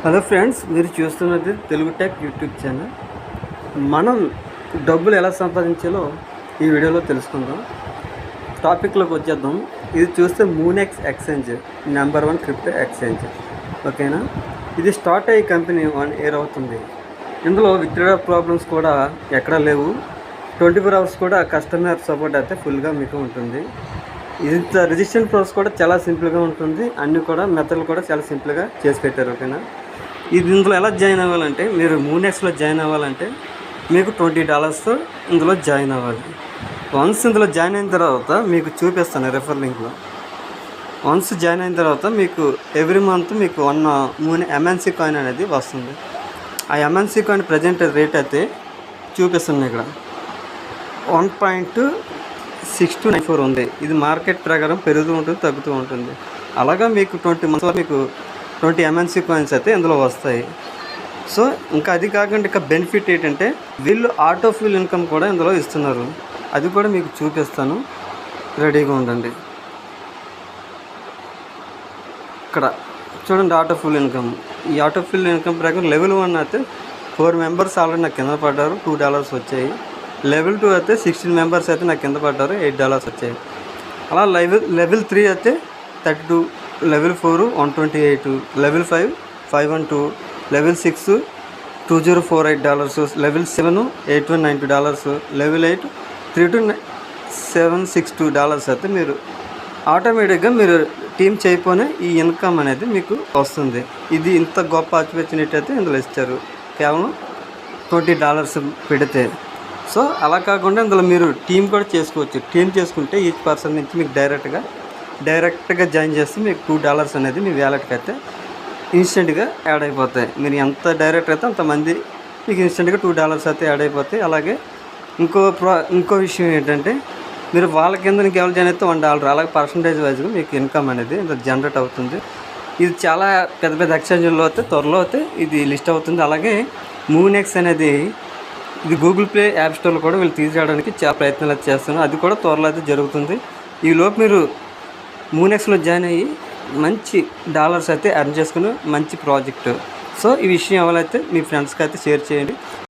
Hello friends, మీరు చూస్తున్నది Telugu tech YouTube channel. మనం డబ్బులు ఎలా సంపాదించాలో ఈ వీడియోలో తెలుసుకుందాం. టాపిక్లోకి వచ్చేద్దాం. ఇది చూస్తే Moonex exchange number 1 crypto exchange. ఓకేనా, ఇది స్టార్ట్ అయ్యే కంపెనీ 1 year అవుతుంది. ఇందులో విత్డ్రా ప్రాబ్లమ్స్ కూడా ఎక్కడా లేవు. 24 hours కూడా కస్టమర్ సపోర్ట్ అయితే ఫుల్గా మీకు ఉంటుంది. ఇది రిజిస్ట్రేషన్ ప్రాసెస్ కూడా చాలా సింపుల్గా ఉంటుంది. అన్నీ కూడా మెథడ్లు కూడా చాలా సింపుల్గా చేసి పెట్టారు. ఓకేనా, ఇది ఇందులో ఎలా జాయిన్ అవ్వాలంటే, మీరు మూనెక్స్లో జాయిన్ అవ్వాలంటే మీకు $20 ఇందులో జాయిన్ అవ్వాలి. వన్స్ ఇందులో జాయిన్ అయిన తర్వాత మీకు చూపిస్తాను రెఫర్ లింక్లో. వన్స్ జాయిన్ అయిన తర్వాత మీకు ఎవ్రీ మంత్ మీకు 1 MNC కాయిన్ అనేది వస్తుంది. ఆ MNC కాయిన్ ప్రజెంట్ రేట్ అయితే చూపిస్తుంది ఇక్కడ 1.6294 ఉంది. ఇది మార్కెట్ ప్రకారం పెరుగుతూ ఉంటుంది, తగ్గుతూ ఉంటుంది. అలాగా మీకు 20 months మీకు 20 MNC కాయిన్స్ అయితే ఇందులో వస్తాయి. సో ఇంకా అది కాకుండా ఇక బెనిఫిట్ ఏంటంటే వీళ్ళు ఆటో ఫిల్ ఇన్కమ్ కూడా ఇందులో ఇస్తున్నారు. అది కూడా మీకు చూపిస్తాను, రెడీగా ఉండండి. ఇక్కడ చూడండి ఆటో ఫిల్ ఇన్కమ్. ఈ ఆటో ఫిల్ ఇన్కమ్ ప్రకారం లెవెల్ 1 అయితే 4 members ఆల్రెడీ నాకు కింద పడ్డారు, $2 వచ్చాయి. లెవెల్ 2 అయితే 16 members అయితే నాకు కింద పడ్డారు, $8 వచ్చాయి. అలా లెవెల్ 3 అయితే 32, level 4 128, level 5 512, level 6 $2048, level 7 $8190, level 8 $32,762 అయితే మీరు ఆటోమేటిక్గా మీరు టీమ్ చేయకపోయినా ఈ ఇన్కమ్ అనేది మీకు వస్తుంది. ఇది ఇంత గొప్ప ఆపర్చునిటీ అయితే ఇందులో ఇచ్చారు, కేవలం $20 పెడితే. సో అలా కాకుండా ఇందులో మీరు టీం కూడా చేసుకోవచ్చు. టీం చేసుకుంటే ఈచ్ పర్సన్ నుంచి మీకు డైరెక్ట్గా జాయిన్ చేస్తే మీకు $2 అనేది మీ వ్యాలెట్కి అయితే ఇన్స్టెంట్గా యాడ్ అయిపోతాయి. మీరు ఎంత డైరెక్ట్ అయితే అంతమంది మీకు ఇన్స్టెంట్గా $2 అయితే యాడ్ అయిపోతాయి. అలాగే ఇంకో విషయం ఏంటంటే, మీరు వాళ్ళ కింద ఎవరు జాయిన్ అయితే $1, అలాగే పర్సంటేజ్ వైజ్గా మీకు ఇన్కమ్ అనేది ఇందులో జనరేట్ అవుతుంది. ఇది చాలా పెద్ద పెద్ద ఎక్స్చేంజ్లో అయితే త్వరలో అయితే ఇది లిస్ట్ అవుతుంది. అలాగే మూనెక్స్ అనేది ఇది గూగుల్ ప్లే యాప్ స్టోర్లో కూడా వీళ్ళు తీసేయడానికి చాలా ప్రయత్నాలు అయితే చేస్తున్నారు. అది కూడా త్వరలో అయితే జరుగుతుంది. ఈలోపు మీరు మూనెక్స్లో జాయిన్ అయ్యి మంచి డాలర్స్ అయితే ఎర్న్ చేసుకుని మంచి ప్రాజెక్టు. సో ఈ విషయం ఎవరైతే మీ ఫ్రెండ్స్కి అయితే షేర్ చేయండి.